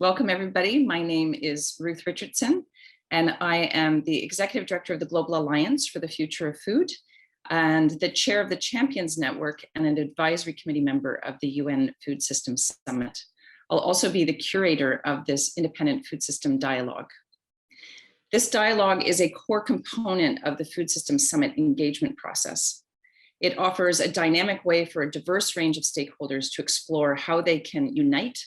Welcome, everybody. My name is Ruth Richardson, and I am the Executive Director of the Global Alliance for the Future of Food and the Chair of the Champions Network and an advisory committee member of the UN Food Systems Summit. I'll also be the curator of this independent food system dialogue. This dialogue is a core component of the Food Systems Summit engagement process. It offers a dynamic way for a diverse range of stakeholders to explore how they can unite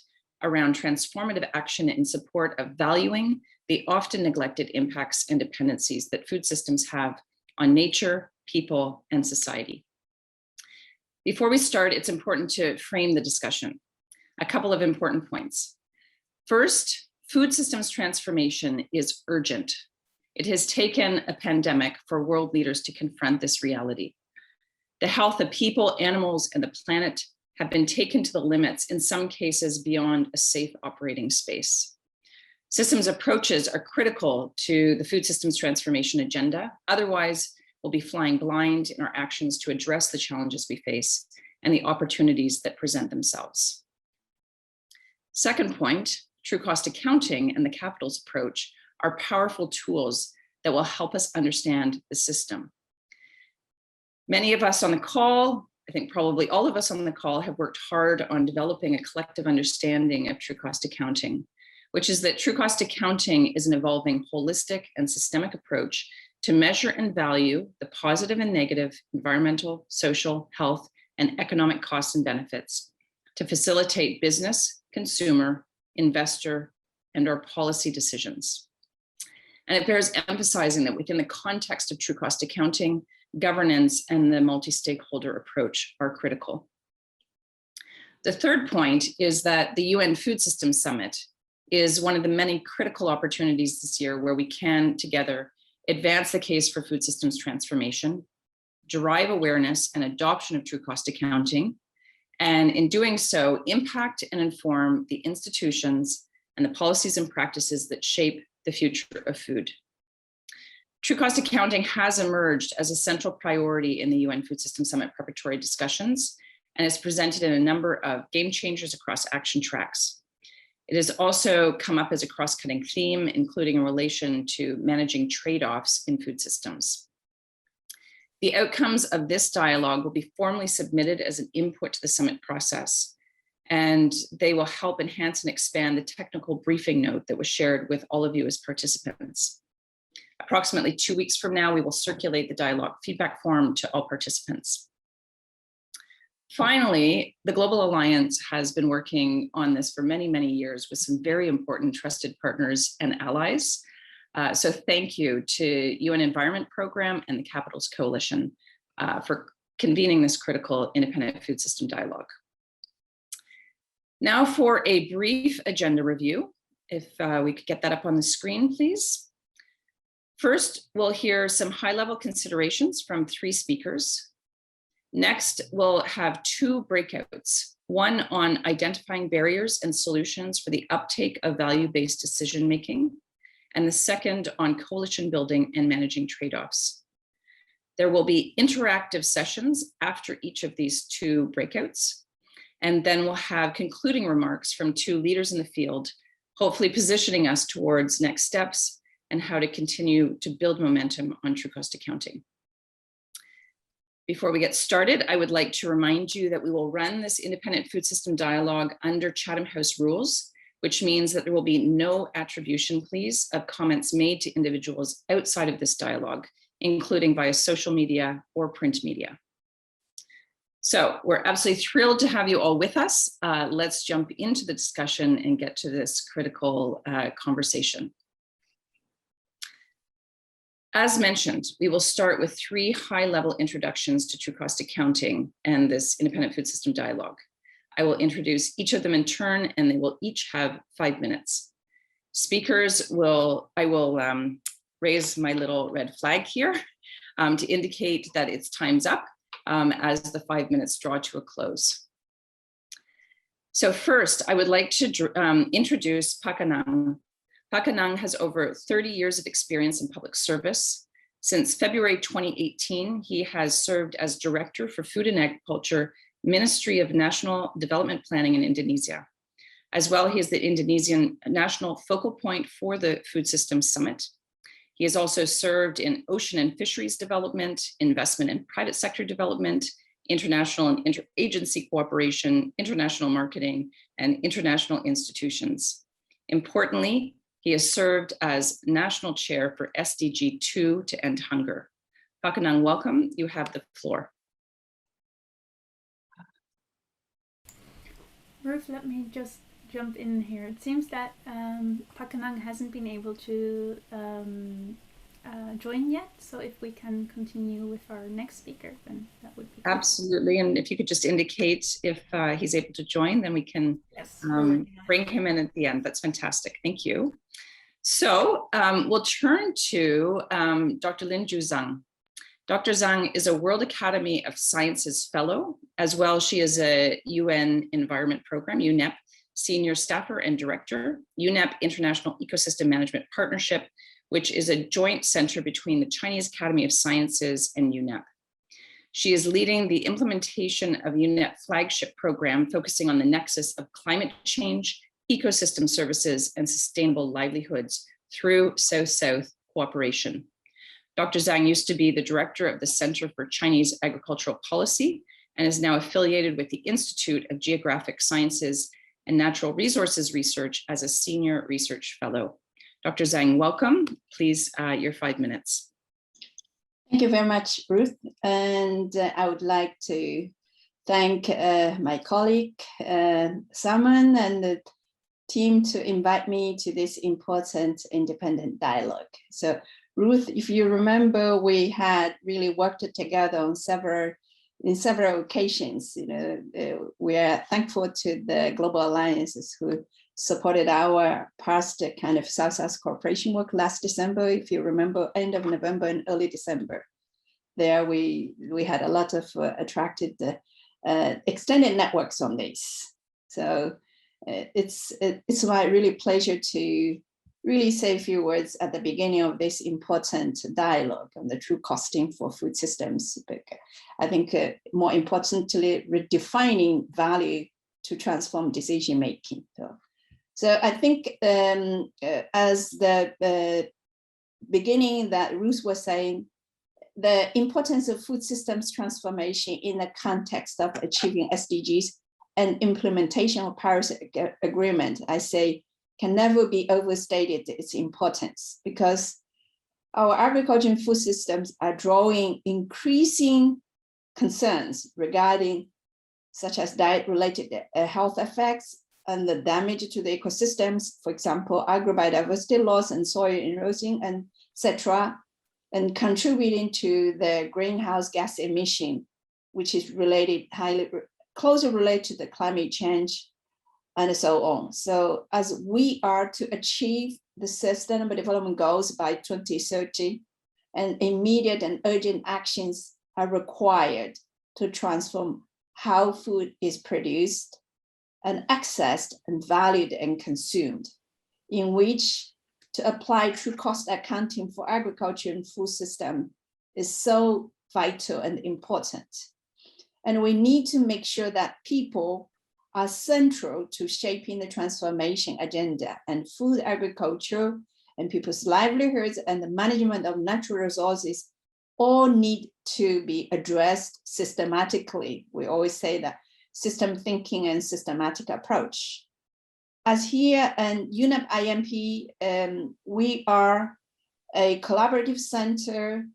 around transformative action in support of valuing the often neglected impacts and dependencies that food systems have on nature, people, and society. Before we start, it's important to frame the discussion. A couple of important points. First, food systems transformation is urgent. It has taken a pandemic for world leaders to confront this reality. The health of people, animals, and the planet have been taken to the limits, in some cases beyond a safe operating space. Systems approaches are critical to the food systems transformation agenda. Otherwise, we'll be flying blind in our actions to address the challenges we face and the opportunities that present themselves. Second point, true cost accounting and the capitals approach are powerful tools that will help us understand the system. Many of us on the call, I think probably all of us on the call, have worked hard on developing a collective understanding of true cost accounting, which is that true cost accounting is an evolving holistic and systemic approach to measure and value the positive and negative environmental, social, health, and economic costs and benefits to facilitate business, consumer, investor, and our policy decisions. And it bears emphasizing that within the context of true cost accounting, governance and the multi-stakeholder approach are critical. The third point is that the UN Food Systems Summit is one of the many critical opportunities this year where we can together advance the case for food systems transformation, drive awareness and adoption of true cost accounting, and in doing so, impact and inform the institutions and the policies and practices that shape the future of food. True cost accounting has emerged as a central priority in the UN Food Systems Summit preparatory discussions and is presented in a number of game changers across action tracks. It has also come up as a cross-cutting theme, including in relation to managing trade-offs in food systems. The outcomes of this dialogue will be formally submitted as an input to the summit process, and they will help enhance and expand the technical briefing note that was shared with all of you as participants. Approximately 2 weeks from now, we will circulate the dialogue feedback form to all participants. Finally, the Global Alliance has been working on this for many, many years with some very important trusted partners and allies. So thank you to UN Environment Program and the Capitals Coalition for convening this critical independent food system dialogue. Now for a brief agenda review, if we could get that up on the screen, please. First, we'll hear some high-level considerations from 3 speakers. Next, we'll have 2 breakouts, one on identifying barriers and solutions for the uptake of value-based decision-making, and the second on coalition building and managing trade-offs. There will be interactive sessions after each of these 2 breakouts, and then we'll have concluding remarks from 2 leaders in the field, hopefully positioning us towards next steps and how to continue to build momentum on true cost accounting. Before we get started, I would like to remind you that we will run this independent food system dialogue under Chatham House rules, which means that there will be no attribution, please, of comments made to individuals outside of this dialogue, including via social media or print media. So we're absolutely thrilled to have you all with us. Let's jump into the discussion and get to this critical conversation. As mentioned, we will start with 3 high-level introductions to true cost accounting and this independent food system dialogue. I will introduce each of them in turn, and they will each have 5 minutes. Speakers I will raise my little red flag here to indicate that it's time's up as the 5 minutes draw to a close. So first, I would like to introduce Phaka Nang. Phaka Nang has over 30 years of experience in public service. Since February 2018, he has served as Director for Food and Agriculture, Ministry of National Development Planning in Indonesia. As well, he is the Indonesian national focal point for the Food Systems Summit. He has also served in ocean and fisheries development, investment and private sector development, international and interagency cooperation, international marketing, and international institutions. Importantly, he has served as national chair for SDG 2 to end hunger. Pak Anang, welcome. You have the floor. Ruth, let me just jump in here. It seems that Pak Anang hasn't been able to join yet, so if we can continue with our next speaker, then that would be good. Absolutely, and if you could just indicate if he's able to join, then we can bring him in at the end. That's fantastic, thank you. So we'll turn to Dr. Linju Zhang. Dr. Zhang is a World Academy of Sciences Fellow. As well, she is a UN Environment Program, UNEP, Senior Staffer and Director, UNEP International Ecosystem Management Partnership, which is a joint center between the Chinese Academy of Sciences and UNEP. She is leading the implementation of UNEP flagship program focusing on the nexus of climate change, ecosystem services, and sustainable livelihoods through South-South cooperation. Dr. Zhang used to be the director of the Center for Chinese Agricultural Policy and is now affiliated with the Institute of Geographic Sciences and Natural Resources Research as a senior research fellow. Dr. Zhang, welcome. Please, your 5 minutes. Thank you very much, Ruth. And I would like to thank my colleague, Salman, and the team to invite me to this important independent dialogue. So Ruth, if you remember, we had really worked together on several occasions. You know, we are thankful to the Global Alliances who supported our past kind of South-South cooperation work last December, if you remember, end of November and early December. There we had a lot of attracted extended networks on this. So it's my really pleasure to really say a few words at the beginning of this important dialogue on the true costing for food systems. I think more importantly, redefining value to transform decision making. So I think as the beginning that Ruth was saying, the importance of food systems transformation in the context of achieving SDGs and implementation of Paris Agreement, I say, can never be overstated its importance, because our agriculture and food systems are drawing increasing concerns regarding such as diet-related health effects and the damage to the ecosystems, for example, agrobiodiversity loss and soil erosion, and etc., and contributing to the greenhouse gas emission, which is related closely related to the climate change and so on. So as we are to achieve the Sustainable Development Goals by 2030, and immediate and urgent actions are required to transform how food is produced and accessed and valued and consumed, in which to apply true cost accounting for agriculture and food system is so vital and important. And we need to make sure that people are central to shaping the transformation agenda, and food agriculture and people's livelihoods and the management of natural resources all need to be addressed systematically. We always say that system thinking and systematic approach. As here and UNEP IMP, we are a collaborative center.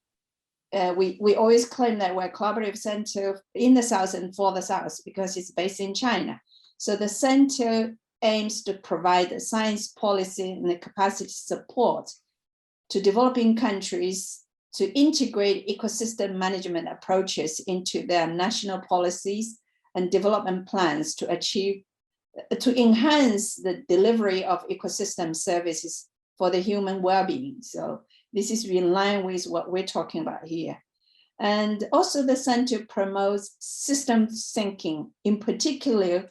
We always claim that we're a collaborative center in the South and for the South because it's based in China. So the center aims to provide the science policy and the capacity support to developing countries to integrate ecosystem management approaches into their national policies and development plans to enhance the delivery of ecosystem services for the human well-being. So this is in line with what we're talking about here. And also the center promotes system thinking. In particularly,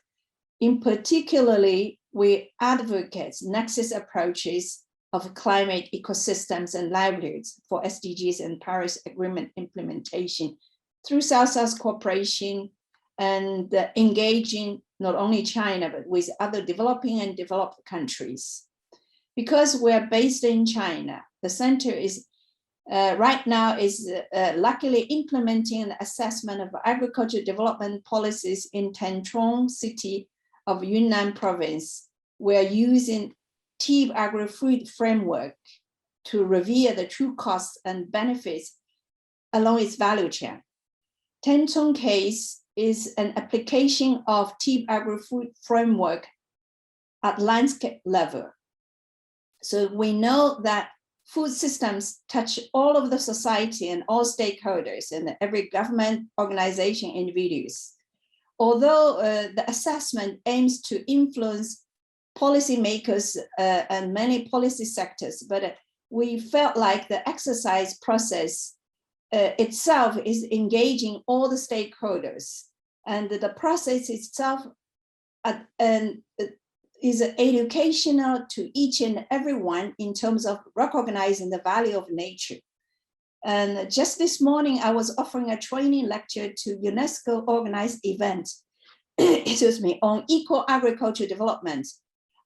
we advocate nexus approaches of climate, ecosystems, and livelihoods for SDGs and Paris Agreement implementation through South-South cooperation and engaging not only China, but with other developing and developed countries. Because we're based in China, the center is right now is luckily implementing an assessment of agriculture development policies in Taichung city of Yunnan province. We're using TEEB Agri-Food framework to reveal the true costs and benefits along its value chain. Taichung case is an application of TEEB Agri-Food framework at landscape level. So we know that food systems touch all of the society and all stakeholders and every government, organization, individuals. Although the assessment aims to influence policymakers and many policy sectors, but we felt like the exercise process itself is engaging all the stakeholders, and the process itself is educational to each and everyone in terms of recognizing the value of nature. And just this morning, I was offering a training lecture to UNESCO organized event, excuse me, on eco agriculture development.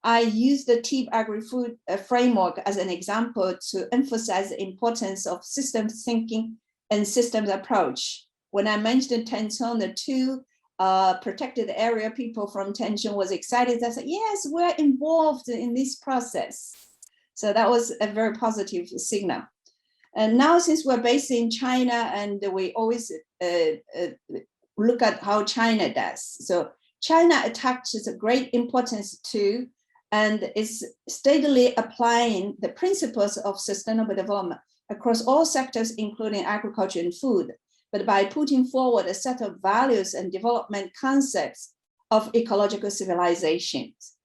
I used the TEEB Agri-Food framework as an example to emphasize the importance of systems thinking and systems approach. When I mentioned Taichung, the two protected area people from Taichung was excited. I said, yes, we're involved in this process. So that was a very positive signal. And now since we're based in China and we always look at how China does. So China attaches a great importance to and is steadily applying the principles of sustainable development across all sectors, including agriculture and food, but by putting forward a set of values and development concepts of ecological civilizations.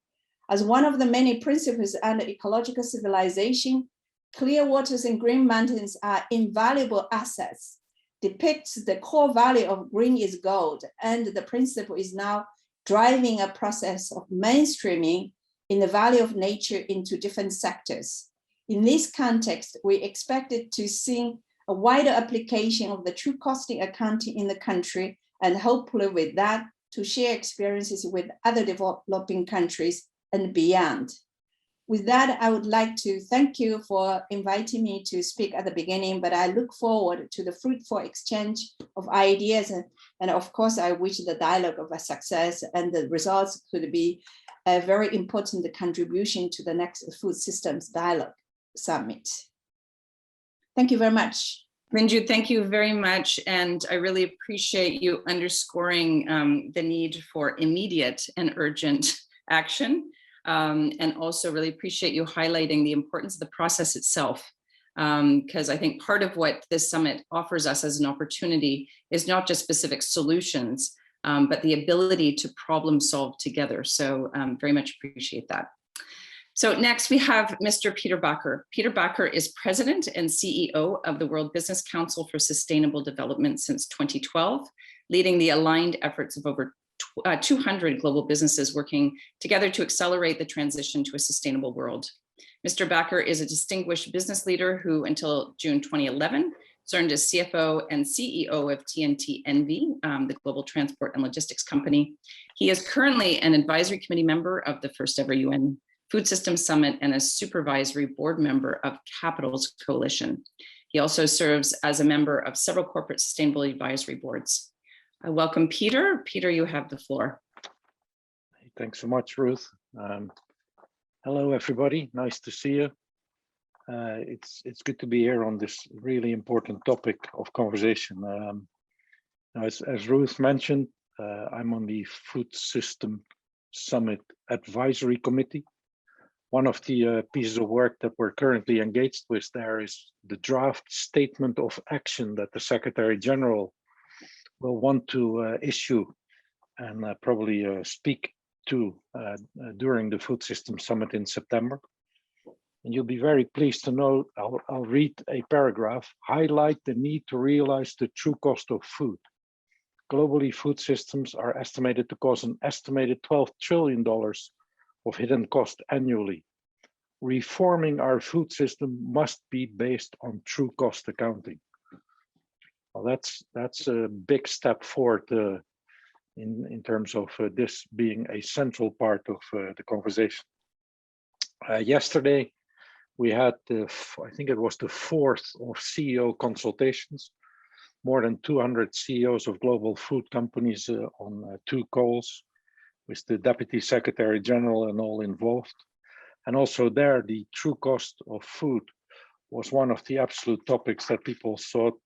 As one of the many principles under ecological civilization, clear waters and green mountains are invaluable assets, depicts the core value of green is gold, and the principle is now driving a process of mainstreaming in the value of nature into different sectors. In this context, we expected to see a wider application of the true costing accounting in the country, and hopefully with that, to share experiences with other developing countries and beyond. With that, I would like to thank you for inviting me to speak at the beginning, but I look forward to the fruitful exchange of ideas. And of course, I wish the dialogue of a success and the results could be a very important contribution to the next Food Systems Dialogue Summit. Thank you very much. Minju, thank you very much. And I really appreciate you underscoring the need for immediate and urgent action. And also really appreciate you highlighting the importance of the process itself. Because I think part of what this summit offers us as an opportunity is not just specific solutions, but the ability to problem solve together. So very much appreciate that. So next we have Mr. Peter Bakker. Peter Bakker is President and CEO of the World Business Council for Sustainable Development since 2012, leading the aligned efforts of over 200 global businesses working together to accelerate the transition to a sustainable world. Mr. Bakker is a distinguished business leader who, until June 2011, served as CFO and CEO of TNT Envy, the global transport and logistics company. He is currently an advisory committee member of the first ever UN Food Systems Summit and a supervisory board member of Capitals Coalition. He also serves as a member of several corporate sustainability advisory boards. I welcome Peter. Peter, you have the floor. Thanks so much, Ruth. Hello, everybody. Nice to see you. It's good to be here on this really important topic of conversation. As Ruth mentioned, I'm on the Food System Summit Advisory Committee. One of the pieces of work that we're currently engaged with there is the draft statement of action that the Secretary General will want to issue and probably speak to during the Food System Summit in September. And you'll be very pleased to know, I'll read a paragraph, highlight the need to realize the true cost of food. Globally, food systems are estimated to cause an estimated $12 trillion of hidden cost annually. Reforming our food system must be based on true cost accounting. Well, that's a big step forward in terms of this being a central part of the conversation. Yesterday, we had, I think it was the 4th of CEO consultations, more than 200 CEOs of global food companies on 2 calls with the Deputy Secretary General and all involved. And also there, the true cost of food was one of the absolute topics that people thought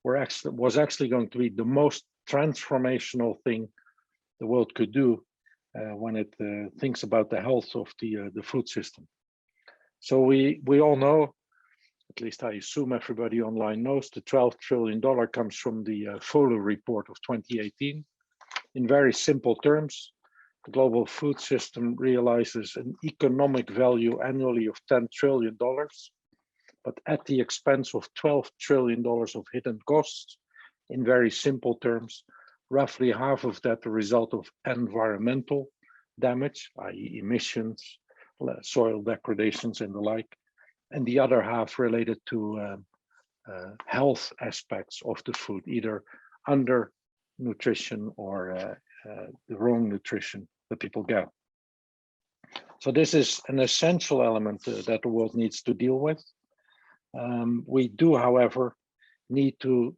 was actually going to be the most transformational thing the world could do when it thinks about the health of the food system. So we all know, at least I assume everybody online knows, the $12 trillion comes from the FOLU report of 2018. In very simple terms, the global food system realizes an economic value annually of $10 trillion, but at the expense of $12 trillion of hidden costs. In very simple terms, roughly half of that the result of environmental damage, i.e. emissions, soil degradations and the like, and the other half related to health aspects of the food, either under nutrition or the wrong nutrition that people get. So this is an essential element that the world needs to deal with. We do, however, need to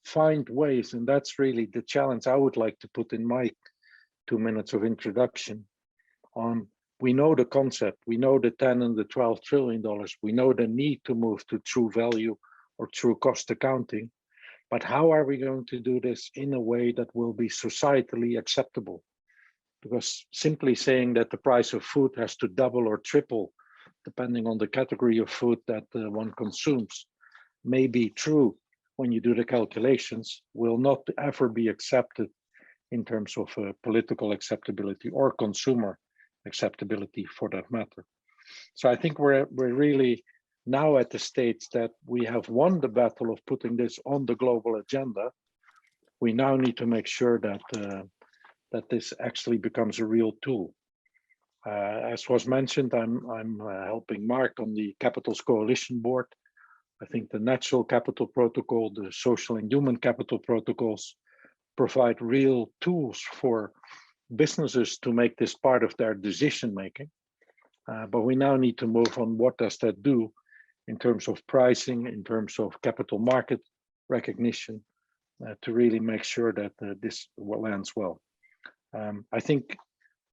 find ways, and that's really the challenge I would like to put in my 2 minutes of introduction on. We know the concept, we know the 10 and the $12 trillion, we know the need to move to true value or true cost accounting, but how are we going to do this in a way that will be societally acceptable? Because simply saying that the price of food has to double or triple, depending on the category of food that one consumes, may be true when you do the calculations, will not ever be accepted in terms of political acceptability or consumer acceptability for that matter. So I think we're really now at the stage that we have won the battle of putting this on the global agenda. We now need to make sure that that this actually becomes a real tool. As was mentioned, I'm helping Mark on the Capitals Coalition Board. I think the Natural Capital Protocol, the Social and Human Capital Protocols provide real tools for businesses to make this part of their decision making. But we now need to move on what does that do in terms of pricing, in terms of capital market recognition, to really make sure that this lands well. I think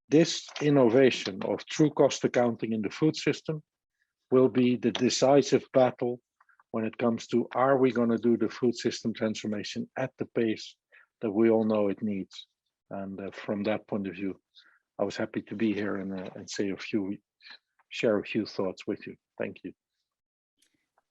this innovation of true cost accounting in the food system will be the decisive battle when it comes to, are we going to do the food system transformation at the pace that we all know it needs? And from that point of view, I was happy to be here and share a few thoughts with you. Thank you.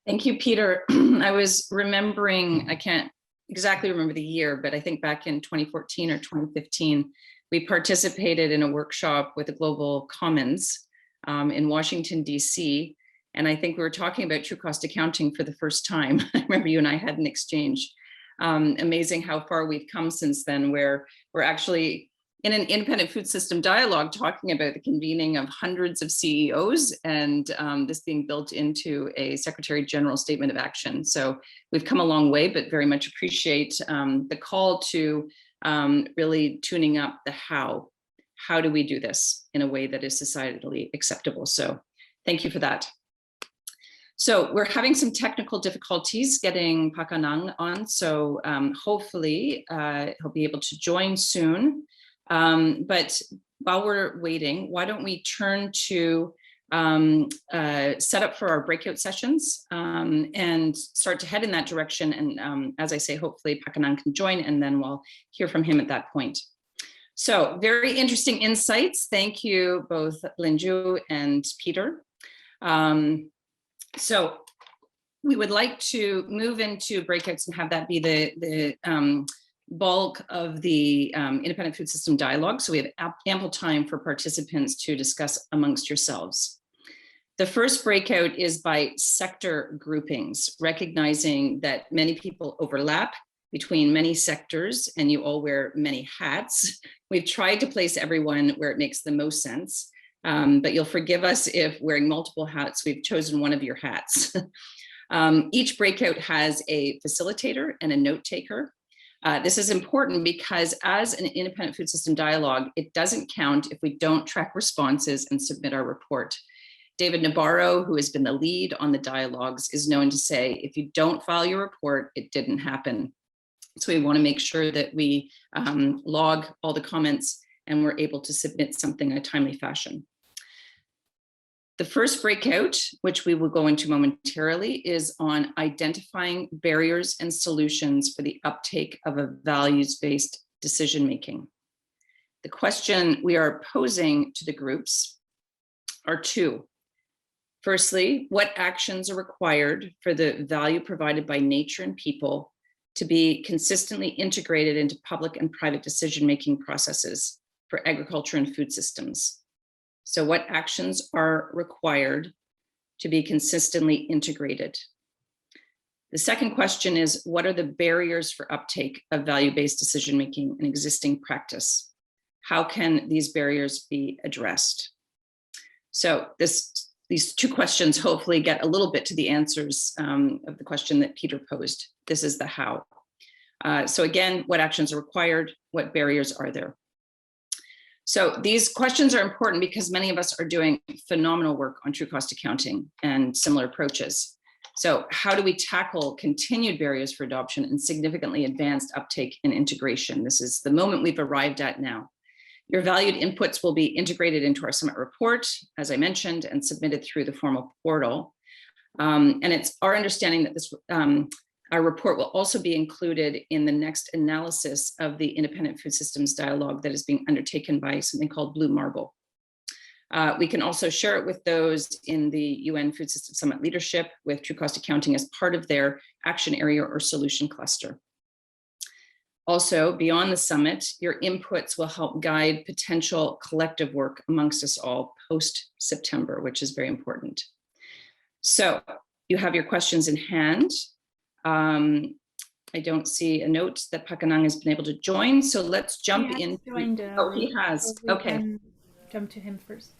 Thank you, Peter. I was remembering, I can't exactly remember the year, but I think back in 2014 or 2015, we participated in a workshop with the Global Commons in Washington, DC. And I think we were talking about true cost accounting for the first time. I remember you and I had an exchange. Amazing how far we've come since then, where we're actually in an independent food system dialogue talking about the convening of hundreds of CEOs and this being built into a Secretary General statement of action. So we've come a long way, but very much appreciate the call to really tuning up the how. How do we do this in a way that is societally acceptable? So thank you for that. So we're having some technical difficulties getting Phaka Nang on, so hopefully he'll be able to join soon. But while we're waiting, why don't we turn to set up for our breakout sessions and start to head in that direction. And as I say, hopefully Phaka Nang can join, and then we'll hear from him at that point. So very interesting insights. Thank you both Linh Ju and Peter. So we would like to move into breakouts and have that be the bulk of the independent food system dialogue. So we have ample time for participants to discuss amongst yourselves. The first breakout is by sector groupings, recognizing that many people overlap between many sectors and you all wear many hats. We've tried to place everyone where it makes the most sense. But you'll forgive us if wearing multiple hats, we've chosen one of your hats. Each breakout has a facilitator and a note taker. This is important because as an independent food system dialogue, it doesn't count if we don't track responses and submit our report. David Nabarro, who has been the lead on the dialogues, is known to say, if you don't file your report, it didn't happen. So we want to make sure that we log all the comments and we're able to submit something in a timely fashion. The first breakout, which we will go into momentarily, is on identifying barriers and solutions for the uptake of a values-based decision-making. The question we are posing to the groups are two. Firstly, what actions are required for the value provided by nature and people to be consistently integrated into public and private decision-making processes for agriculture and food systems? So what actions are required to be consistently integrated? The second question is, what are the barriers for uptake of value-based decision-making in existing practice? How can these barriers be addressed? So these two questions hopefully get a little bit to the answers of the question that Peter posed. This is the how. So again, what actions are required? What barriers are there? So these questions are important because many of us are doing phenomenal work on true cost accounting and similar approaches. So how do we tackle continued barriers for adoption and significantly advanced uptake and integration? This is the moment we've arrived at now. Your valued inputs will be integrated into our summit report, as I mentioned, and submitted through the formal portal. And it's our understanding that this our report will also be included in the next analysis of the Independent Food Systems Dialogue that is being undertaken by something called Blue Marble. We can also share it with those in the UN Food System Summit leadership with true cost accounting as part of their action area or solution cluster. Also, beyond the summit, your inputs will help guide potential collective work amongst us all post-September, which is very important. So you have your questions in hand. I don't see a note that Pakanang has been able to join, so let's jump in. Oh, he has. Okay. Jump to him first.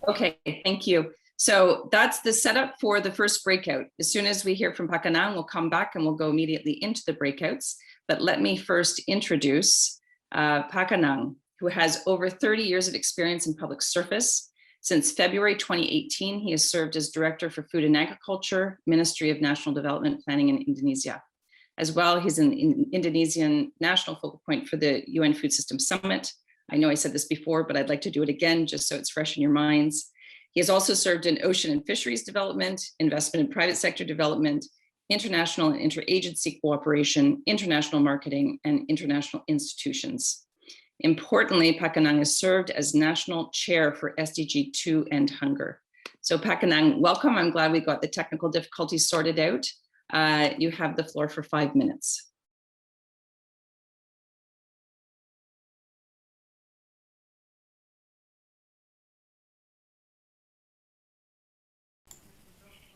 Okay, thank you. So that's the setup for the first breakout. As soon as we hear from Pakanang, we'll come back and we'll go immediately into the breakouts. But let me first introduce Pakanang, who has over 30 years of experience in public service. Since February 2018, he has served as Director for Food and Agriculture, Ministry of National Development Planning in Indonesia. As well, he's an Indonesian national focal point for the UN Food System Summit. I know I said this before, but I'd like to do it again, just so it's fresh in your minds. He has also served in ocean and fisheries development, investment in private sector development, international and interagency cooperation, international marketing, and international institutions. Importantly, Pakanang has served as national chair for SDG 2 End Hunger. So Pakanang, welcome. I'm glad we got the technical difficulties sorted out. You have the floor for 5 minutes.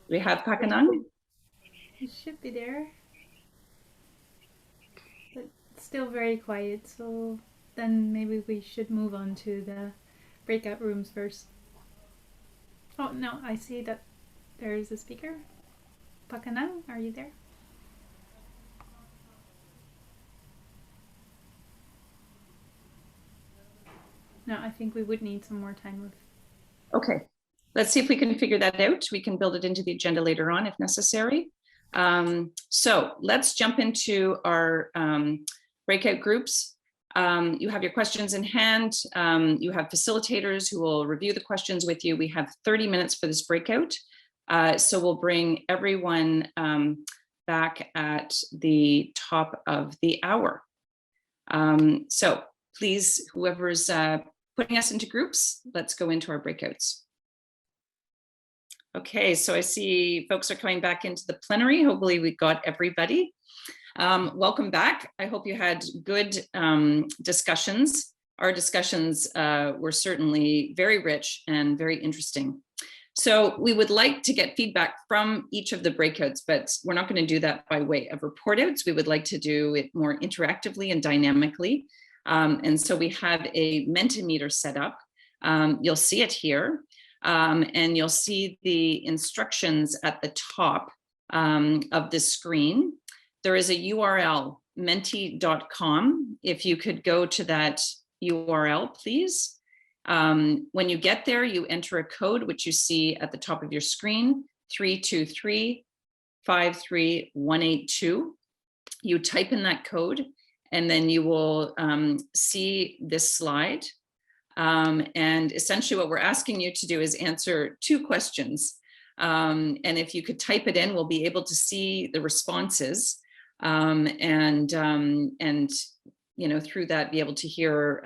We have Pakanang? It should be there, but it's still very quiet, so then maybe we should move on to the breakout rooms first. Oh no, I see that there is a speaker. Pakanang, are you there? No, I think we would need some more time with. Okay, let's see if we can figure that out. We can build it into the agenda later on if necessary. So let's jump into our breakout groups. You have your questions in hand. You have facilitators who will review the questions with you. We have 30 minutes for this breakout. So we'll bring everyone back at the top of the hour. So please, whoever's putting us into groups, let's go into our breakouts. Okay, so I see folks are coming back into the plenary. Hopefully we got everybody. Welcome back. I hope you had good discussions. Our discussions were certainly very rich and very interesting. So we would like to get feedback from each of the breakouts, but we're not going to do that by way of report outs. We would like to do it more interactively and dynamically. And so we have a Mentimeter set up. You'll see it here. And you'll see the instructions at the top of the screen. There is a URL menti.com. If you could go to that URL, please. When you get there, you enter a code, which you see at the top of your screen, 323-53182. You type in that code, and then you will see this slide. And essentially what we're asking you to do is answer 2 questions. And if you could type it in, we'll be able to see the responses. And you know, through that, be able to hear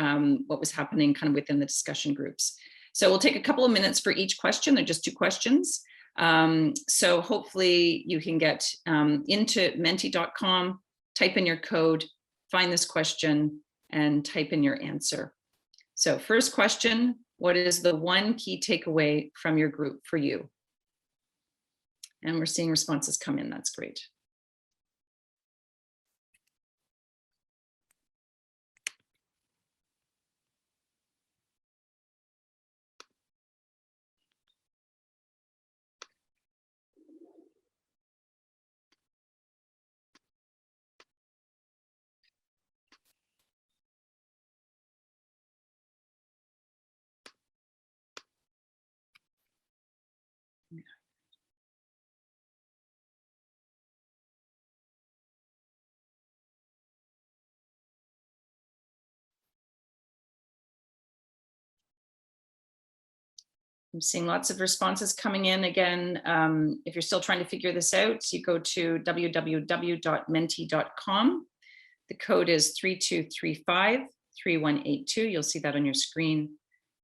what was happening kind of within the discussion groups. So we'll take a couple of minutes for each question. They're just 2 questions. So hopefully you can get into menti.com, type in your code, find this question, and type in your answer. So first question, what is the one key takeaway from your group for you? And we're seeing responses come in, that's great. I'm seeing lots of responses coming in. Again, if you're still trying to figure this out, you go to www.menti.com. The code is 3235-3182. You'll see that on your screen.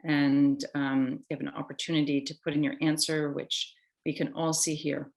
And you have an opportunity to put in your answer, which we can all see here.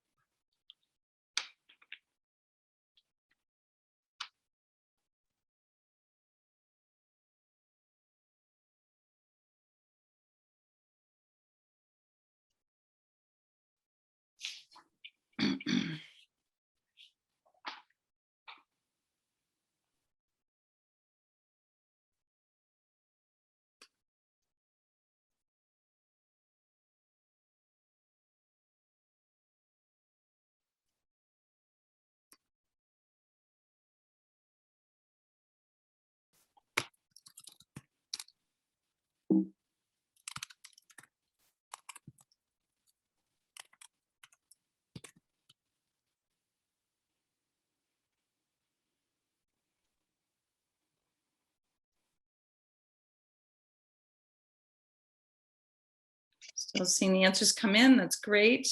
Still seeing the answers come in, that's great.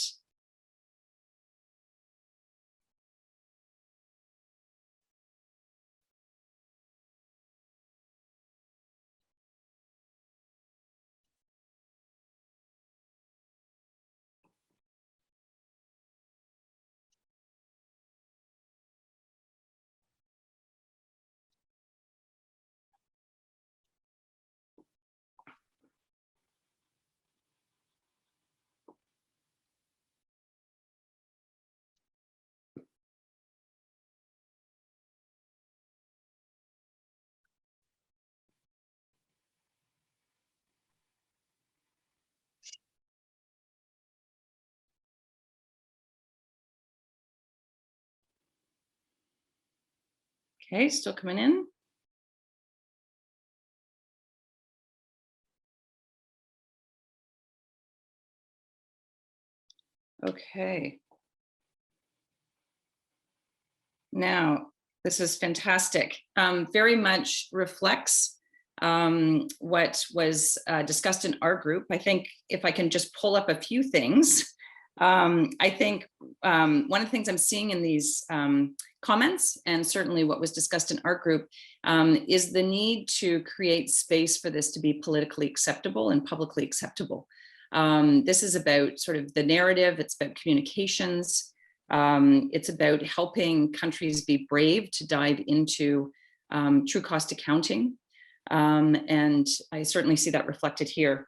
Okay, still coming in. Okay. Now, this is fantastic. Very much reflects what was discussed in our group. I think if I can just pull up a few things, I think one of the things I'm seeing in these comments, and certainly what was discussed in our group, is the need to create space for this to be politically acceptable and publicly acceptable. This is about sort of the narrative, it's about communications, it's about helping countries be brave to dive into true cost accounting. And I certainly see that reflected here.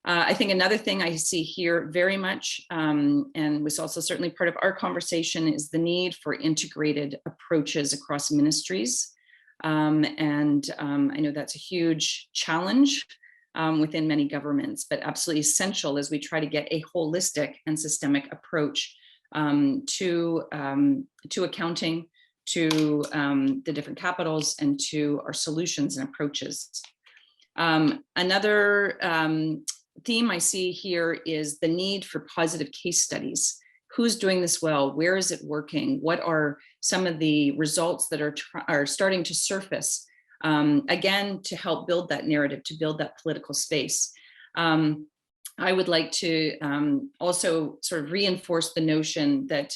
I think another thing I see here very much, and was also certainly part of our conversation, is the need for integrated approaches across ministries. I know that's a huge challenge within many governments, but absolutely essential as we try to get a holistic and systemic approach to accounting, to the different capitals and to our solutions and approaches. Another theme I see here is the need for positive case studies. Who's doing this well? Where is it working? What are some of the results that are starting to surface? Again, to help build that narrative, to build that political space. I would like to also sort of reinforce the notion that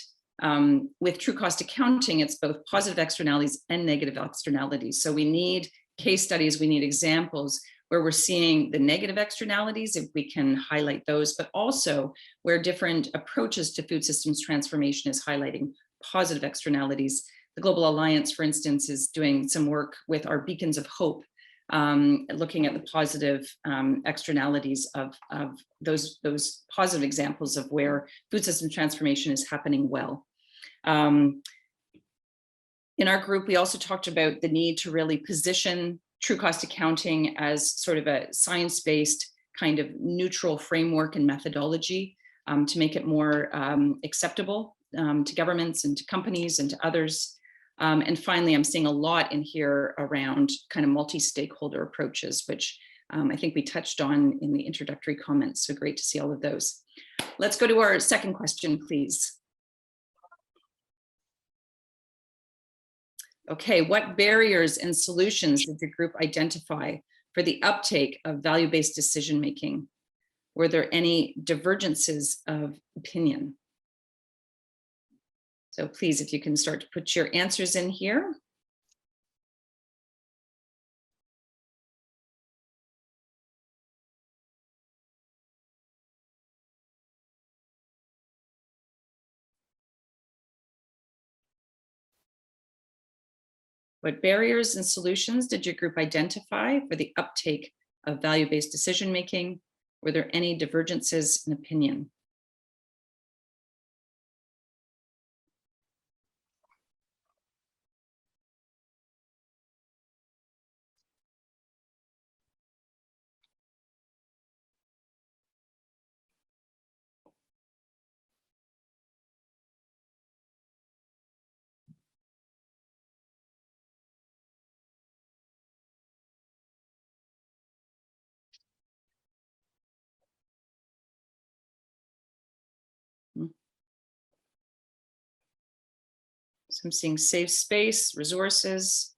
with true cost accounting, it's both positive externalities and negative externalities. So we need case studies, we need examples where we're seeing the negative externalities, if we can highlight those, but also where different approaches to food systems transformation is highlighting positive externalities. The Global Alliance, for instance, is doing some work with our beacons of hope, looking at the positive externalities of those positive examples of where food system transformation is happening well. In our group, we also talked about the need to really position true cost accounting as sort of a science-based kind of neutral framework and methodology to make it more acceptable to governments and to companies and to others. And finally, I'm seeing a lot in here around kind of multi-stakeholder approaches, which I think we touched on in the introductory comments. So great to see all of those. Let's go to our second question, please. Okay, what barriers and solutions did the group identify for the uptake of value-based decision-making? Were there any divergences of opinion? So please, if you can start to put your answers in here. What barriers and solutions did your group identify for the uptake of value-based decision-making? Were there any divergences in opinion? So I'm seeing safe space, resources.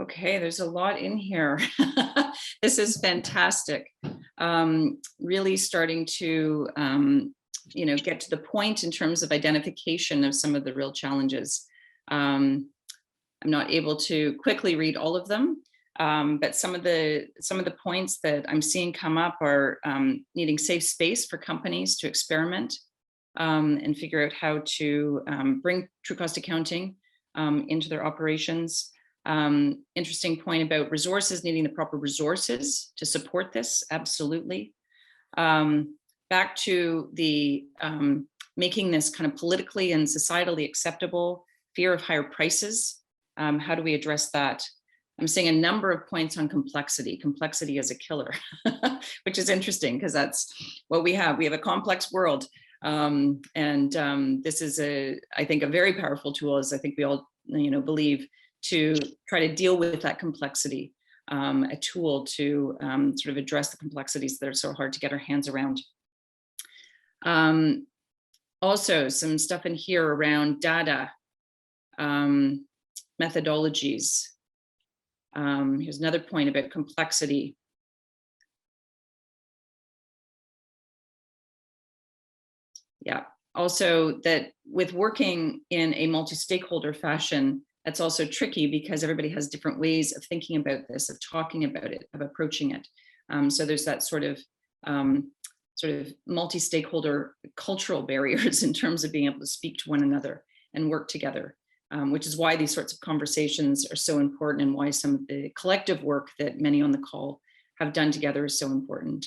Okay, there's a lot in here. This is fantastic. Really starting to, get to the point in terms of identification of some of the real challenges. I'm not able to quickly read all of them, but some of the points that I'm seeing come up are needing safe space for companies to experiment and figure out how to bring true cost accounting into their operations. Interesting point about resources, needing the proper resources to support this, absolutely. Back to the making this kind of politically and societally acceptable, fear of higher prices. How do we address that? I'm seeing a number of points on complexity. Complexity as a killer, which is interesting because that's what we have. We have a complex world. This is I think, a very powerful tool, as I think we all, believe, to try to deal with that complexity, a tool to sort of address the complexities that are so hard to get our hands around. Also, some stuff in here around data, methodologies. Here's another point about complexity. Yeah, also that with working in a multi-stakeholder fashion, that's also tricky because everybody has different ways of thinking about this, of talking about it, of approaching it. So there's that sort of multi-stakeholder cultural barriers in terms of being able to speak to one another and work together, which is why these sorts of conversations are so important, and why some of the collective work that many on the call have done together is so important.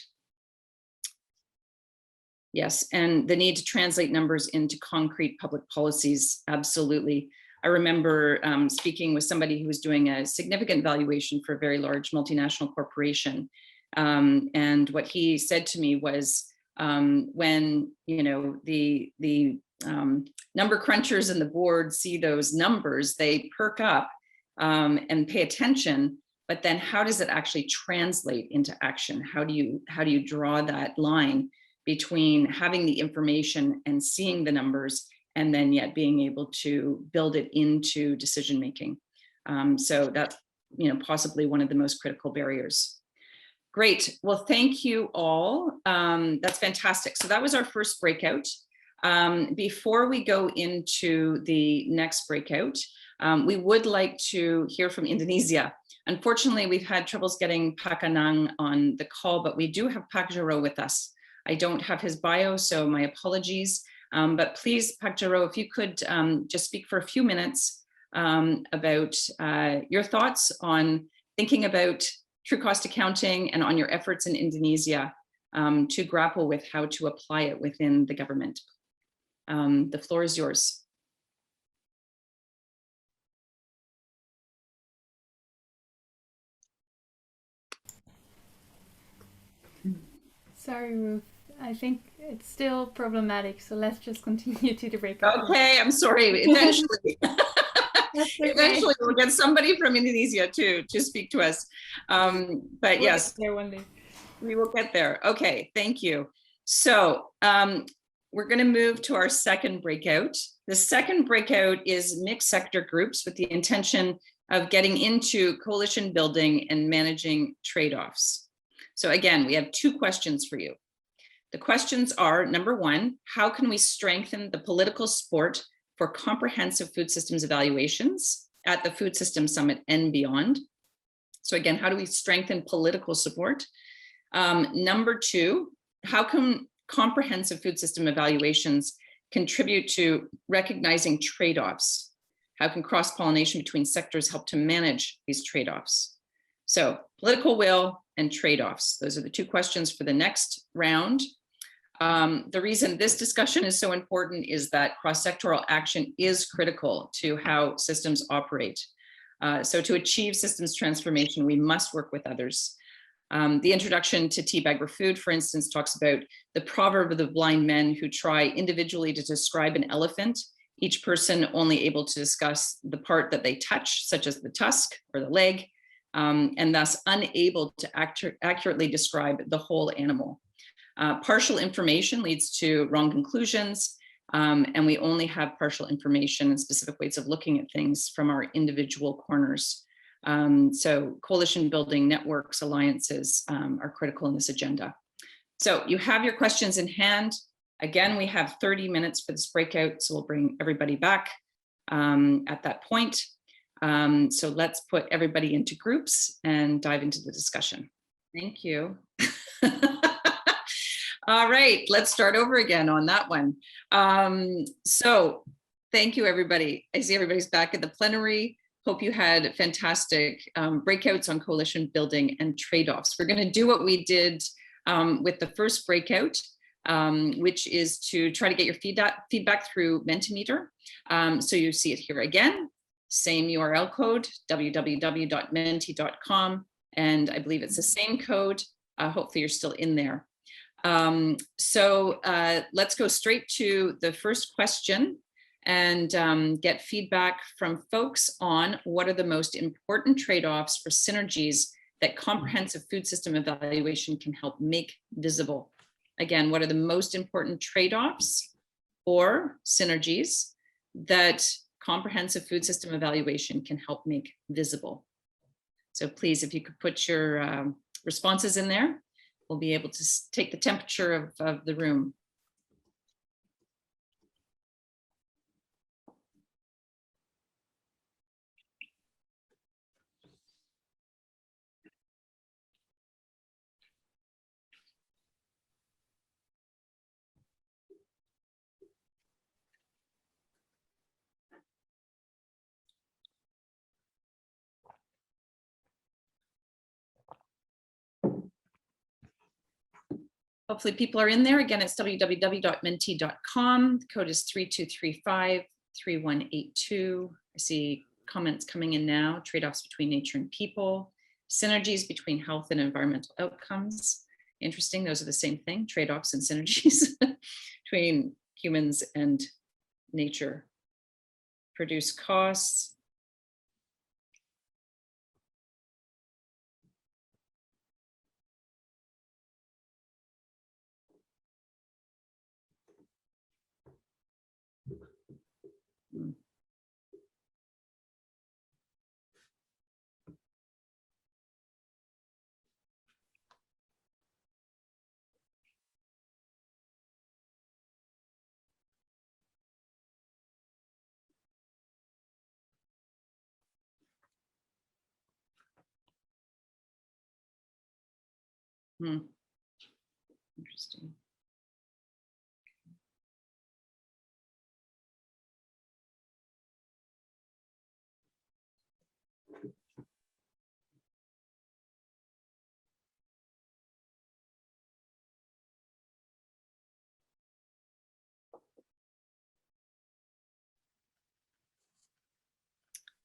Yes, and the need to translate numbers into concrete public policies, absolutely. I remember speaking with somebody who was doing a significant valuation for a very large multinational corporation. And what he said to me was, when the number crunchers and the board see those numbers, they perk up and pay attention. But then, how does it actually translate into action? How do you draw that line between having the information and seeing the numbers, and then yet being able to build it into decision making? So that's possibly one of the most critical barriers. Great. Well, thank you all. That's fantastic. So that was our first breakout. Before we go into the next breakout, we would like to hear from Indonesia. Unfortunately, we've had troubles getting Pak Anang on the call, but we do have Pak Jaro with us. I don't have his bio, so my apologies. But please, Pak Jaro, if you could just speak for a few minutes about your thoughts on thinking about true cost accounting and on your efforts in Indonesia to grapple with how to apply it within the government. The floor is yours. Sorry, Ruth. I think it's still problematic, so let's just continue to the breakout. Okay, I'm sorry. Eventually, That's okay. eventually we'll get somebody from Indonesia to speak to us. But We'll yes, get there one day. we will get there. Okay, thank you. So we're going to move to our second breakout. The second breakout is mixed sector groups with the intention of getting into coalition building and managing trade-offs. So again, we have two questions for you. The questions are, number one, how can we strengthen the political support for comprehensive food systems evaluations at the Food Systems Summit and beyond? So again, how do we strengthen political support? Number two, how can comprehensive food system evaluations contribute to recognizing trade-offs? How can cross-pollination between sectors help to manage these trade-offs? So political will and trade-offs, those are the two questions for the next round. The reason this discussion is so important is that cross-sectoral action is critical to how systems operate. So to achieve systems transformation, we must work with others. The introduction to Team Agri-Food, for instance, talks about the proverb of the blind men who try individually to describe an elephant, each person only able to discuss the part that they touch, such as the tusk or the leg, and thus unable to accurately describe the whole animal. Partial information leads to wrong conclusions, and we only have partial information and specific ways of looking at things from our individual corners. So coalition building, networks, alliances are critical in this agenda. So you have your questions in hand. Again, we have 30 minutes for this breakout, so we'll bring everybody back at that point. So let's put everybody into groups and dive into the discussion. Thank you. All right, let's start over again on that one. So thank you, everybody. I see everybody's back at the plenary. Hope you had fantastic breakouts on coalition building and trade-offs. We're going to do what we did with the first breakout, which is to try to get your feedback through Mentimeter. So you see it here again, same URL code, www.menti.com. And I believe it's the same code. Hopefully you're still in there. Let's go straight to the first question and get feedback from folks on what are the most important trade-offs for synergies that comprehensive food system evaluation can help make visible. Again, what are the most important trade-offs or synergies that comprehensive food system evaluation can help make visible? So please, if you could put your responses in there, we'll be able to take the temperature of the room. Hopefully people are in there. Again, it's www.menti.com. The code is 3235-3182. I see comments coming in now. Trade-offs between nature and people. Synergies between health and environmental outcomes. Interesting, those are the same thing. Trade-offs and synergies between humans and nature. Produce costs. Interesting.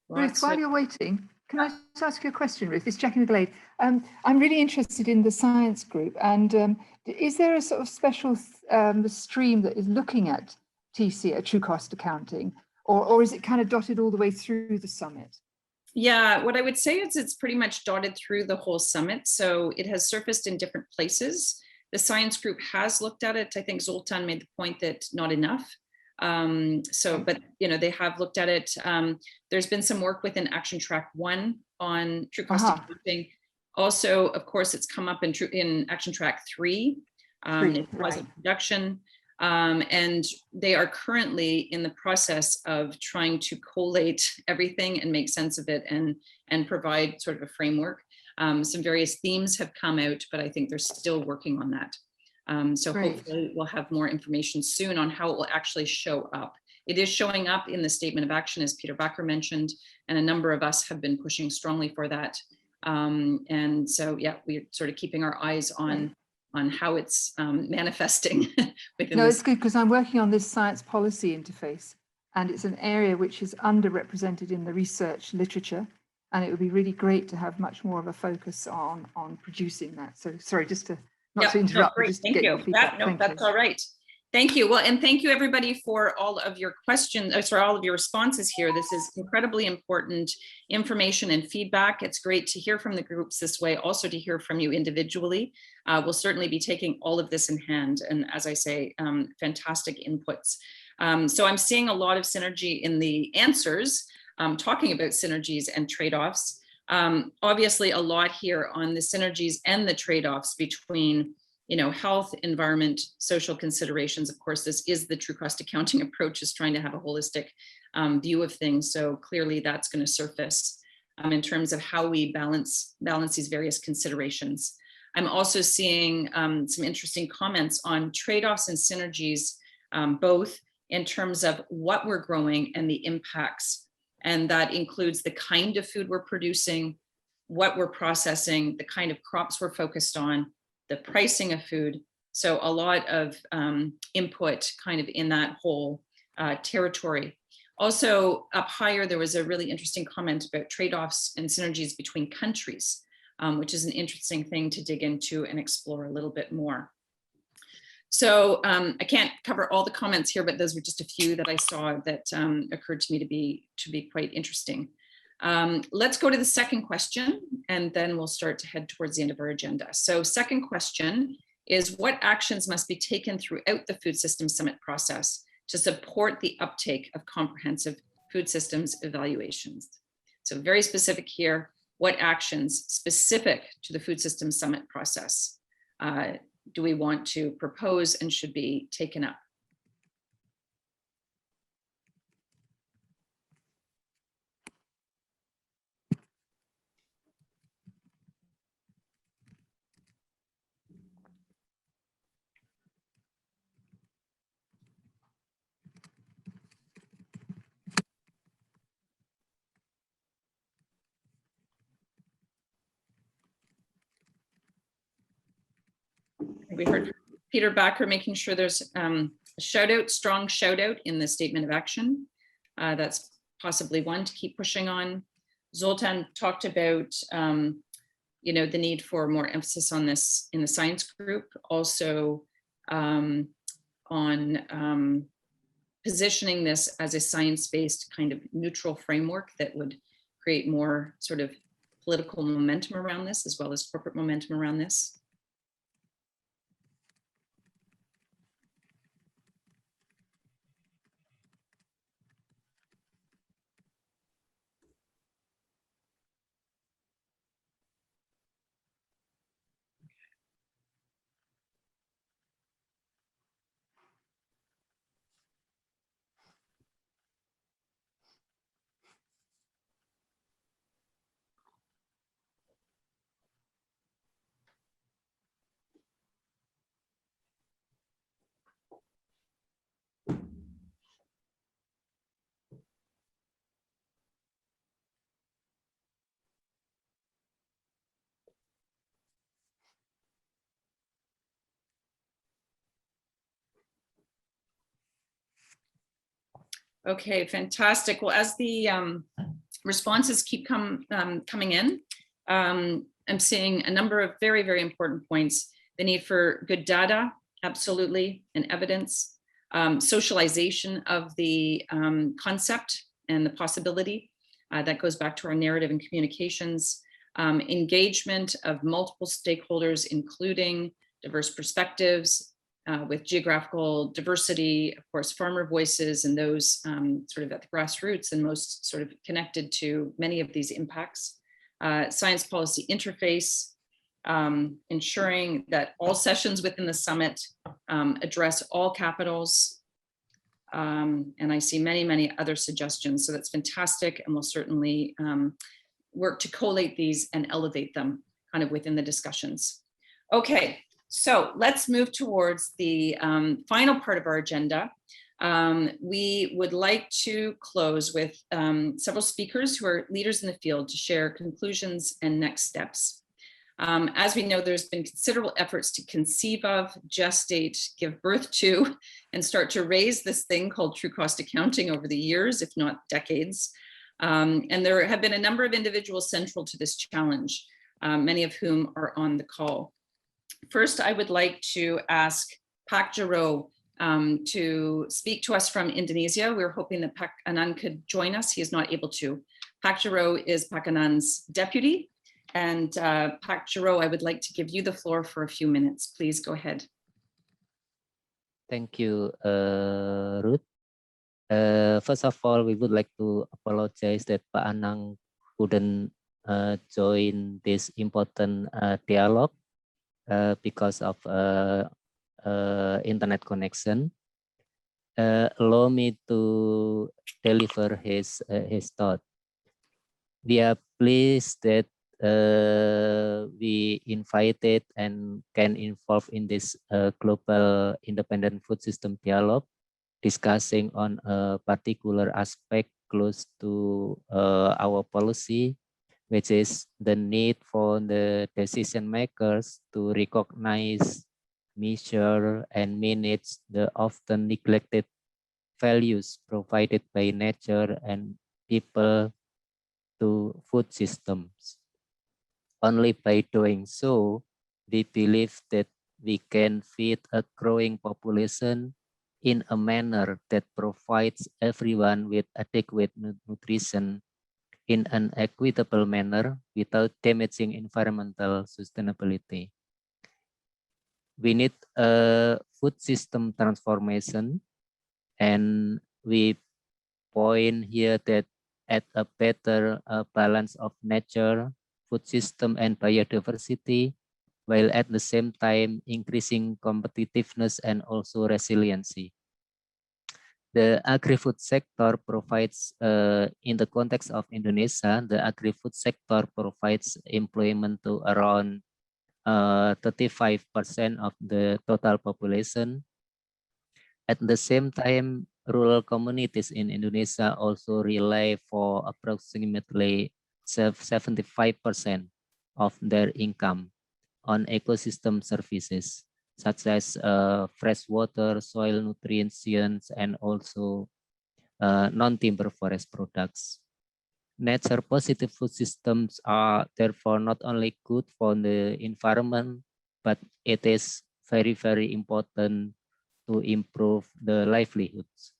Ruth, while you're waiting, can I just ask you a question, Ruth? It's Jackie McGlade. I'm really interested in the science group, and is there a sort of special stream that is looking at TC, true cost accounting, or is it kind of dotted all the way through the summit? Yeah, what I would say is it's pretty much dotted through the whole summit. So it has surfaced in different places. The science group has looked at it. I think Zoltan made the point that not enough. But they have looked at it. There's been some work within Action Track 1 on true cost accounting. Also, of course, it's come up in Action Track 3, production. And they are currently in the process of trying to collate everything and make sense of it and provide sort of a framework. Some various themes have come out, but I think they're still working on that. Hopefully we'll have more information soon on how it will actually show up. It is showing up in the statement of action, as Peter Backer mentioned, and a number of us have been pushing strongly for that. And so, yeah, we're sort of keeping our eyes on how it's manifesting. It's good because I'm working on this science policy interface, and it's an area which is underrepresented in the research literature. And it would be really great to have much more of a focus on producing that. So sorry, just to not to interrupt. No, just thank you. That's all right. Thank you. Well, and thank you everybody for all of your questions, for all of your responses here. This is incredibly important information and feedback. It's great to hear from the groups this way, also to hear from you individually. We'll certainly be taking all of this in hand. And as I say, fantastic inputs. So I'm seeing a lot of synergy in the answers, talking about synergies and trade-offs. Obviously a lot here on the synergies and the trade-offs between health, environment, social considerations. Of course, this is the true cost accounting approach, is trying to have a holistic view of things. So clearly that's going to surface in terms of how we balance these various considerations. I'm also seeing some interesting comments on trade-offs and synergies, both in terms of what we're growing and the impacts. And that includes the kind of food we're producing, what we're processing, the kind of crops we're focused on, the pricing of food. So a lot of input kind of in that whole territory. Also up higher, there was a really interesting comment about trade-offs and synergies between countries, which is an interesting thing to dig into and explore a little bit more. So I can't cover all the comments here, but those were just a few that I saw that occurred to me to be quite interesting. Let's go to the second question, and then we'll start to head towards the end of our agenda. So second question is, what actions must be taken throughout the Food Systems Summit process to support the uptake of comprehensive food systems evaluations? So very specific here, what actions specific to the Food Systems Summit process do we want to propose and should be taken up? We heard Peter Backer making sure there's a shout out, strong shout out in the statement of action. That's possibly one to keep pushing on. Zoltan talked about you know, the need for more emphasis on this in the science group, also on positioning this as a science-based kind of neutral framework that would create more sort of political momentum around this, as well as corporate momentum around this. Okay, fantastic. Well, as the responses keep coming in, I'm seeing a number of very, very important points. The need for good data, absolutely, and evidence, socialization of the concept and the possibility. That goes back to our narrative and communications, engagement of multiple stakeholders, including diverse perspectives, with geographical diversity, of course, farmer voices and those sort of at the grassroots and most sort of connected to many of these impacts. Science policy interface, ensuring that all sessions within the summit address all capitals. And I see many, many other suggestions. So that's fantastic. And we'll certainly work to collate these and elevate them kind of within the discussions. Okay. So let's move towards the final part of our agenda. We would like to close with several speakers who are leaders in the field to share conclusions and next steps. As we know, there's been considerable efforts to conceive of, gestate, give birth to, and start to raise this thing called true cost accounting over the years, if not decades. And there have been a number of individuals central to this challenge, many of whom are on the call. First, I would like to ask Pak Jaro to speak to us from Indonesia. We're hoping that Pak Anand could join us. He is not able to. Pak Jaro is Pak Anand's deputy. And Pak Jaro, I would like to give you the floor for a few minutes. Please go ahead. Thank you, Ruth. First of all, we would like to apologize that Pak Anand couldn't join this important dialogue because of internet connection. Allow me to deliver his thought. We are pleased that we invited and can involve in this global independent food system dialogue, discussing on a particular aspect close to our policy, which is the need for the decision makers to recognize, measure, and manage the often neglected values provided by nature and people to food systems. Only by doing so, we believe that we can feed a growing population in a manner that provides everyone with adequate nutrition in an equitable manner without damaging environmental sustainability. We need a food system transformation, and we point here that at a better balance of nature, food system, and biodiversity, while at the same time increasing competitiveness and also resiliency. The agri-food sector provides, in the context of Indonesia, the agri-food sector provides employment to around 35% of the total population. At the same time, rural communities in Indonesia also rely for approximately 75% of their income on ecosystem services, such as fresh water, soil nutrients, and also non-timber forest products. Nature positive food systems are therefore not only good for the environment, but it is very, very important to improve the livelihoods.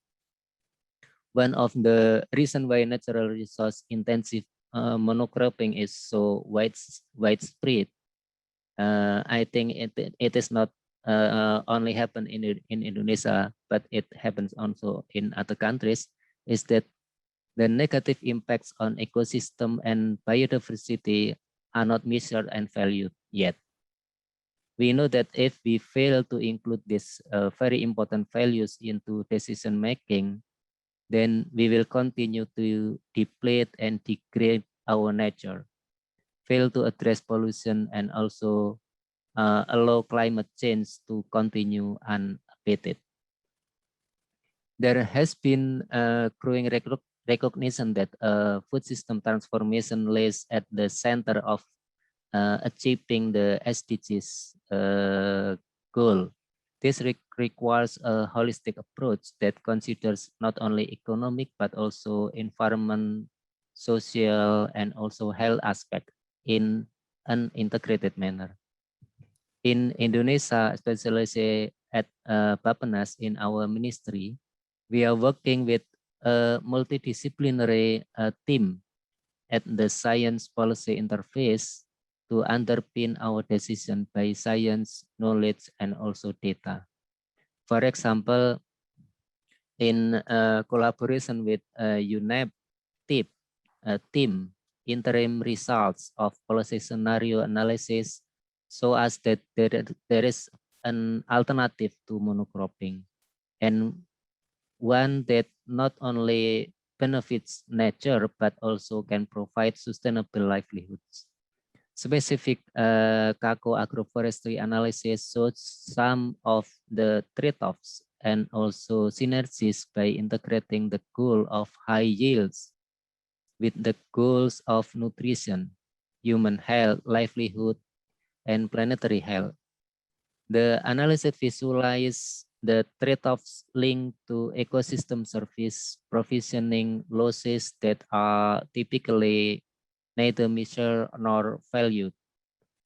One of the reasons why natural resource intensive monocropping is so widespread, I think it is not only happen in Indonesia, but it happens also in other countries, is that the negative impacts on ecosystem and biodiversity are not measured and valued yet. We know that if we fail to include these very important values into decision making, then we will continue to deplete and degrade our nature, fail to address pollution, and also allow climate change to continue unabated. There has been a growing recognition that food system transformation lays at the center of achieving the SDGs goal. This requires a holistic approach that considers not only economic, but also environment, social, and also health aspect in an integrated manner. In Indonesia, especially at Bappenas in our ministry, we are working with a multidisciplinary team at the science policy interface to underpin our decision by science, knowledge, and also data. For example, in collaboration with UNEP team, interim results of policy scenario analysis show us that there is an alternative to monocropping, and one that not only benefits nature, but also can provide sustainable livelihoods. Specific Kako agroforestry analysis shows some of the trade-offs and also synergies by integrating the goal of high yields with the goals of nutrition, human health, livelihood, and planetary health. The analysis visualizes the trade-offs linked to ecosystem service provisioning losses that are typically neither measured nor valued,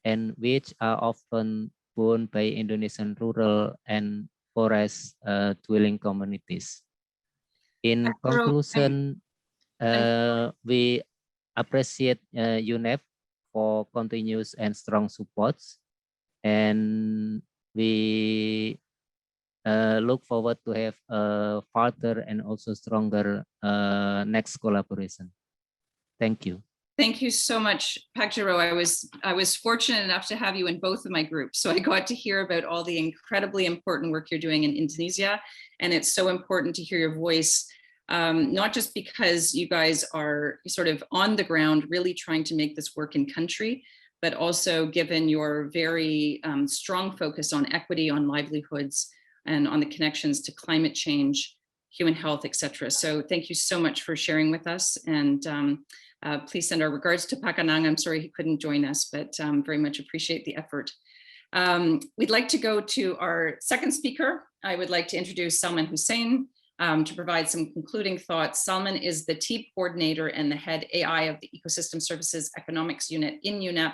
and which are often borne by Indonesian rural and forest dwelling communities. In conclusion, we appreciate UNEP for continuous and strong supports, and we look forward to have a further and also stronger next collaboration. Thank you. Thank you so much, Pak Jero. I was fortunate enough to have you in both of my groups, so I got to hear about all the incredibly important work you're doing in Indonesia, and it's so important to hear your voice, not just because you guys are sort of on the ground really trying to make this work in country, but also given your very strong focus on equity, on livelihoods, and on the connections to climate change, human health, etc. So thank you so much for sharing with us, and please send our regards to Pak Anang. I'm sorry he couldn't join us, but very much appreciate the effort. We'd like to go to our second speaker. I would like to introduce Salman Hussein to provide some concluding thoughts. Salman is the TEEP coordinator and the head AI of the Ecosystem Services Economics Unit in UNEP.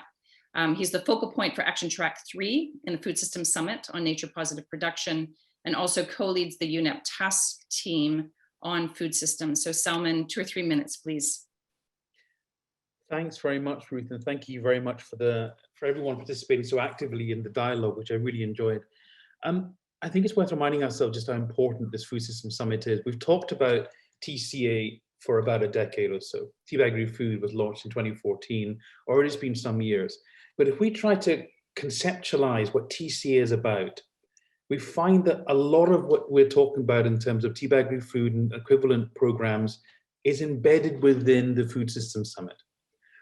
He's the focal point for Action Track 3 in the Food Systems Summit on nature positive production, and also co-leads the UNEP task team on food systems. So Salman, 2 or 3 minutes, please. Thanks very much, Ruth, and thank you very much for everyone participating so actively in the dialogue, which I really enjoyed. I think it's worth reminding ourselves just how important this Food Systems Summit is. We've talked about TCA for about a decade or so. Teabag Food was launched in 2014, already it's been some years. But if we try to conceptualize what TCA is about, we find that a lot of what we're talking about in terms of Teabag Food and equivalent programs is embedded within the Food Systems Summit.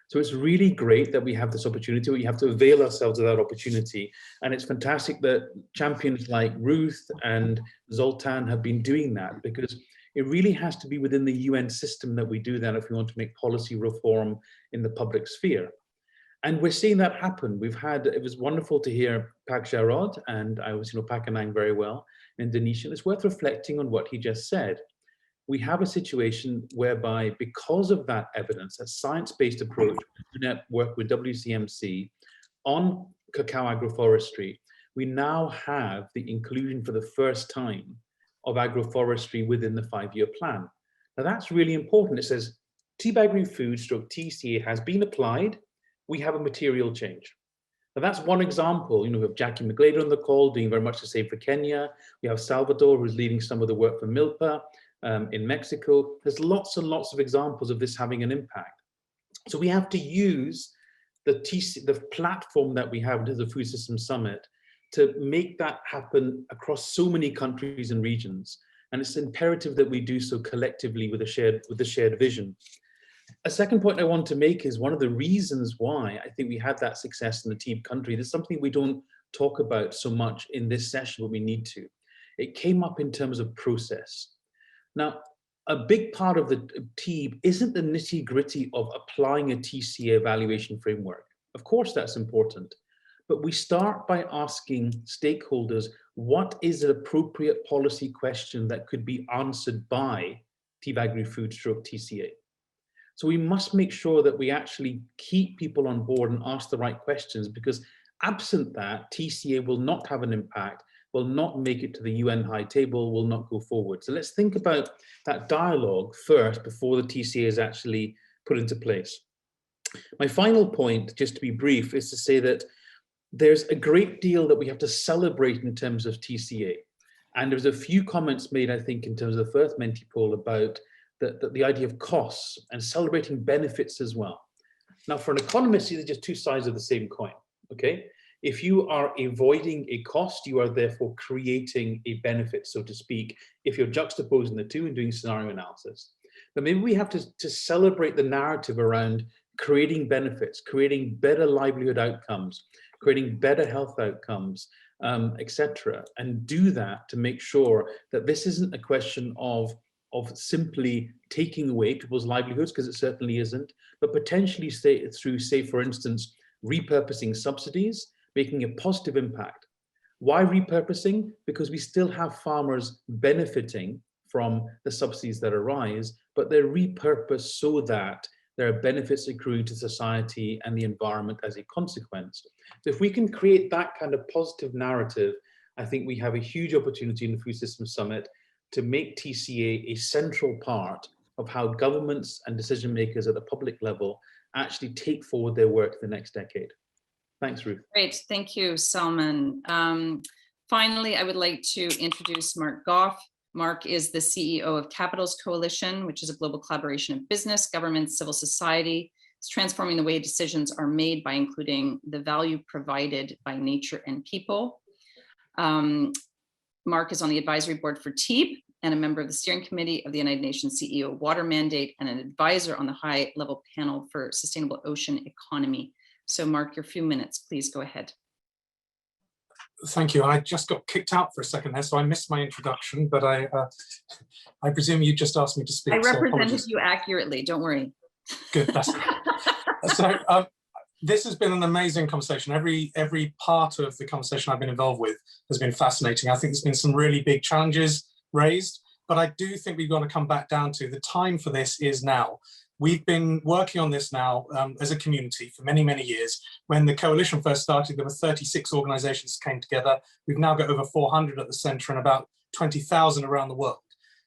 So it's really great that we have this opportunity. We have to avail ourselves of that opportunity. And it's fantastic that champions like Ruth and Zoltan have been doing that, because it really has to be within the UN system that we do that if we want to make policy reform in the public sphere. And we're seeing that happen. It was wonderful to hear Pak Jarod, and I was, Pak Anang very well, Indonesian. It's worth reflecting on what he just said. We have a situation whereby, because of that evidence, a science-based approach, work with WCMC on cacao agroforestry, we now have the inclusion for the first time of agroforestry within the 5-year plan. Now that's really important. It says Teabag Food stroke TCA has been applied. We have a material change. Now that's one example. We have Jackie McGlade on the call doing very much the same for Kenya. We have Salvador, who's leading some of the work for MILPA. In Mexico, there's lots and lots of examples of this having an impact. So we have to use the platform that we have into the Food Systems Summit to make that happen across so many countries and regions. And it's imperative that we do so collectively with a shared vision. A second point I want to make is one of the reasons why I think we had that success in the TEEB country. There's something we don't talk about so much in this session, but we need to. It came up in terms of process. Now, a big part of the TEEB isn't the nitty-gritty of applying a TCA evaluation framework. Of course, that's important, but we start by asking stakeholders, what is an appropriate policy question that could be answered by Teabag Food stroke TCA? So we must make sure that we actually keep people on board and ask the right questions, because absent that, TCA will not have an impact, will not make it to the UN high table, will not go forward. So let's think about that dialogue first before the TCA is actually put into place. My final point, just to be brief, is to say that there's a great deal that we have to celebrate in terms of TCA. And there's a few comments made, I think, in terms of the first Menti poll about the idea of costs and celebrating benefits as well. Now, for an economist, these are just two sides of the same coin, okay? If you are avoiding a cost, you are therefore creating a benefit, so to speak, if you're juxtaposing the two and doing scenario analysis. But maybe we have to celebrate the narrative around creating benefits, creating better livelihood outcomes, creating better health outcomes, etc., and do that to make sure that this isn't a question of simply taking away people's livelihoods, because it certainly isn't, but potentially through, say, for instance, repurposing subsidies, making a positive impact. Why repurposing? Because we still have farmers benefiting from the subsidies that arise, but they're repurposed so that there are benefits accruing to society and the environment as a consequence. So if we can create that kind of positive narrative, I think we have a huge opportunity in the Food Systems Summit to make TCA a central part of how governments and decision makers at the public level actually take forward their work the next decade. Thanks, Ruth. Great, thank you, Salman. Finally, I would like to introduce Mark Goff. Mark is the CEO of Capitals Coalition, which is a global collaboration of business, government, civil society. It's transforming the way decisions are made by including the value provided by nature and people. Mark is on the advisory board for TEEB and a member of the steering committee of the United Nations CEO Water Mandate and an advisor on the high-level panel for sustainable ocean economy. So Mark, your few minutes, please go ahead. Thank you. I just got kicked out for a second there, so I missed my introduction, but I presume you just asked me to speak. I represented you accurately, don't worry. Good, that's great. So this has been an amazing conversation. Every part of the conversation I've been involved with has been fascinating. I think there's been some really big challenges raised, but I do think we've got to come back down to the time for this is now. We've been working on this now as a community for many, many years. When the coalition first started, there were 36 organizations came together. We've now got over 400 at the center and about 20,000 around the world.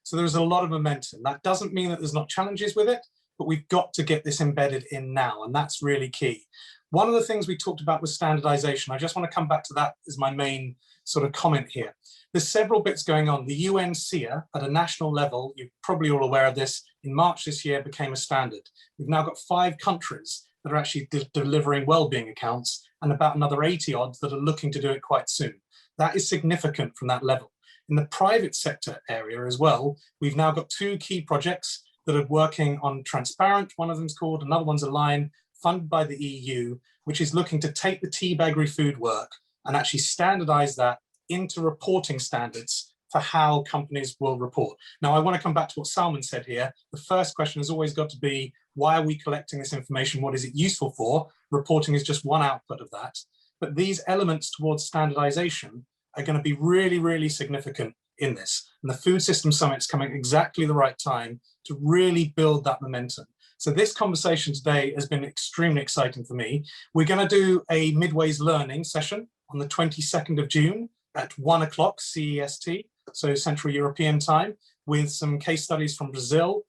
So there's a lot of momentum. That doesn't mean that there's not challenges with it, but we've got to get this embedded in now, and that's really key. One of the things we talked about was standardization. I just want to come back to that as my main sort of comment here. There's several bits going on. The UNCEA at a national level, you're probably all aware of this, in March this year became a standard. We've now got 5 countries that are actually delivering wellbeing accounts and about another 80 odds that are looking to do it quite soon. That is significant from that level. In the private sector area as well, we've now got 2 key projects that are working on Transparent, one of them's called, another one's Align, funded by the EU, which is looking to take the tea baggery food work and actually standardize that into reporting standards for how companies will report. Now, I want to come back to what Salman said here. The first question has always got to be, why are we collecting this information? What is it useful for? Reporting is just one output of that. But these elements towards standardization are going to be really, really significant in this. And the Food System Summit's coming at exactly the right time to really build that momentum. So this conversation today has been extremely exciting for me. We're going to do a Midways Learning session on the 22nd of June at 1 o'clock CEST, so Central European time, with some case studies from Brazil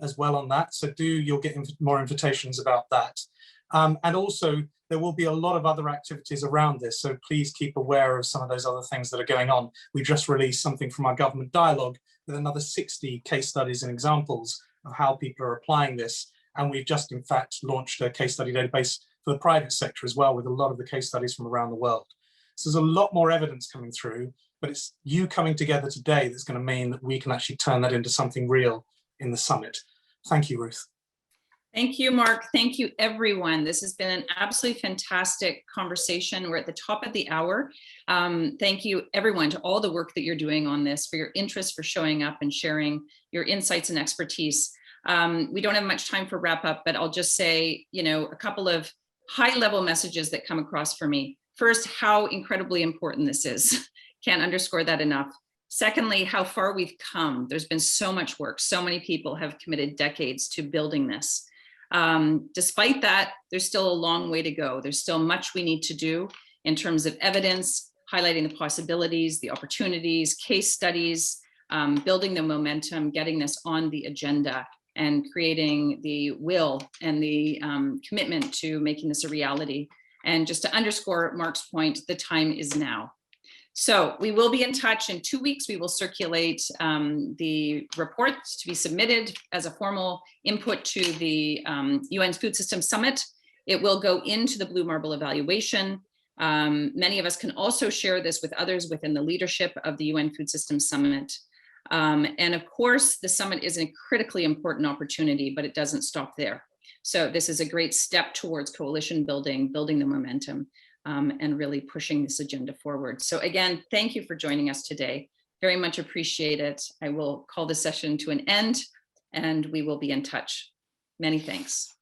as well on that. So you'll get more invitations about that. And also there will be a lot of other activities around this. So please keep aware of some of those other things that are going on. We just released something from our government dialogue with another 60 case studies and examples of how people are applying this. And we've just in fact launched a case study database for the private sector as well, with a lot of the case studies from around the world. So there's a lot more evidence coming through, but it's you coming together today that's going to mean that we can actually turn that into something real in the summit. Thank you, Ruth. Thank you, Mark. Thank you, everyone. This has been an absolutely fantastic conversation. We're at the top of the hour. Thank you, everyone, to all the work that you're doing on this, for your interest, for showing up and sharing your insights and expertise. We don't have much time for wrap up, but I'll just say, a couple of high-level messages that come across for me. First, how incredibly important this is. Can't underscore that enough. Secondly, how far we've come. There's been so much work. So many people have committed decades to building this. Despite that, there's still a long way to go. There's still much we need to do in terms of evidence, highlighting the possibilities, the opportunities, case studies, building the momentum, getting this on the agenda, and creating the will and the commitment to making this a reality. And just to underscore Mark's point, the time is now. So we will be in touch. In 2 weeks. We will circulate the reports to be submitted as a formal input to the UN Food System Summit. It will go into the Blue Marble evaluation. Many of us can also share this with others within the leadership of the UN Food System Summit. And of course, the summit is a critically important opportunity, but it doesn't stop there. So this is a great step towards coalition building, building the momentum, and really pushing this agenda forward. So again, thank you for joining us today. Very much appreciate it. I will call this session to an end, and we will be in touch. Many thanks.